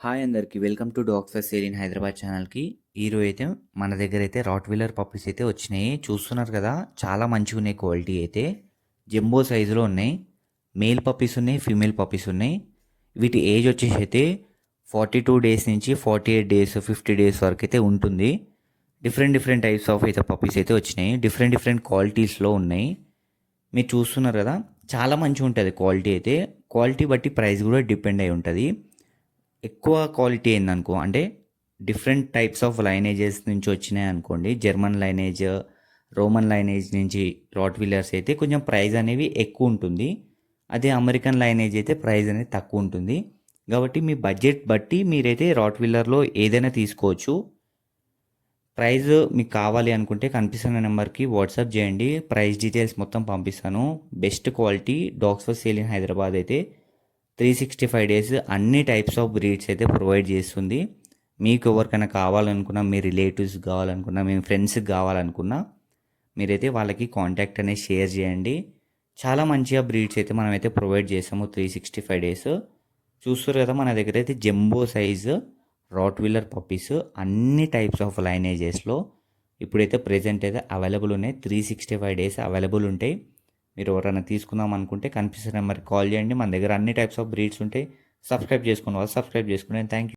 Hi అందరికి welcome to dogs for sale in Hyderabad ఛానల్కి. ఈరోజు అయితే మన దగ్గర అయితే రాట్ వీలర్ పప్పీస్ అయితే వచ్చినాయి. చూస్తున్నారు కదా, చాలా మంచిగా ఉన్నాయి. క్వాలిటీ అయితే జంబో సైజులో ఉన్నాయి. మేల్ పప్పీస్ ఉన్నాయి, ఫీమేల్ పప్పీస్ ఉన్నాయి. వీటి ఏజ్ వచ్చేసి అయితే 42 డేస్ నుంచి 48 డేస్ 50 డేస్ వరకు అయితే ఉంటుంది. డిఫరెంట్ టైప్స్ ఆఫ్ అయితే పప్పీస్ అయితే వచ్చినాయి. డిఫరెంట్ క్వాలిటీస్లో ఉన్నాయి. మీరు చూస్తున్నారు కదా, చాలా మంచిగా ఉంటుంది క్వాలిటీ అయితే. క్వాలిటీ బట్టి ప్రైస్ కూడా డిపెండ్ అయి ఉంటుంది. ఎక్కువ క్వాలిటీ ఏందనుకో అంటే డిఫరెంట్ టైప్స్ ఆఫ్ లైనేజెస్ నుంచి వచ్చినాయి అనుకోండి. జర్మన్ లైనేజ్, రోమన్ లైనేజ్ నుంచి రాట్ వీలర్స్ అయితే కొంచెం ప్రైస్ అనేవి ఎక్కువ ఉంటుంది. అదే అమెరికన్ లైనేజ్ అయితే ప్రైస్ అనేది తక్కువ ఉంటుంది. కాబట్టి మీ బడ్జెట్ బట్టి మీరైతే రాట్ వీలర్లో ఏదైనా తీసుకోవచ్చు. ప్రైస్ మీకు కావాలి అనుకుంటే కనిపిస్తున్న నెంబర్కి వాట్సాప్ చేయండి. ప్రైస్ డీటెయిల్స్ మొత్తం పంపిస్తాను. Best quality dogs for sale in Hyderabad అయితే 365 డేస్ అన్ని టైప్స్ ఆఫ్ బ్రీడ్స్ అయితే ప్రొవైడ్ చేస్తుంది. మీకు ఎవరికైనా కావాలనుకున్నా, మీ రిలేటివ్స్ కావాలనుకున్నా, మీ ఫ్రెండ్స్కి కావాలనుకున్నా మీరైతే వాళ్ళకి కాంటాక్ట్ అనేది షేర్ చేయండి. చాలా మంచిగా బ్రీడ్స్ అయితే మనమైతే ప్రొవైడ్ చేసాము 365 డేస్. చూస్తారు కదా, మన దగ్గర అయితే jumbo size rottweiler puppies అన్ని టైప్స్ ఆఫ్ లైనేజెస్లో ఇప్పుడైతే ప్రెజెంట్ అయితే అవైలబుల్ ఉన్నాయి. 365 డేస్ అవైలబుల్ ఉంటాయి. మీరు ఎవరైనా తీసుకుందాం అనుకుంటే కనిపిస్తున్న నెంబర్కి కాల్ చేయండి. మన దగ్గర అన్ని టైప్స్ ఆఫ్ బ్రీడ్స్ ఉంటాయి. సబ్స్క్రైబ్ చేసుకోండి. Thank you.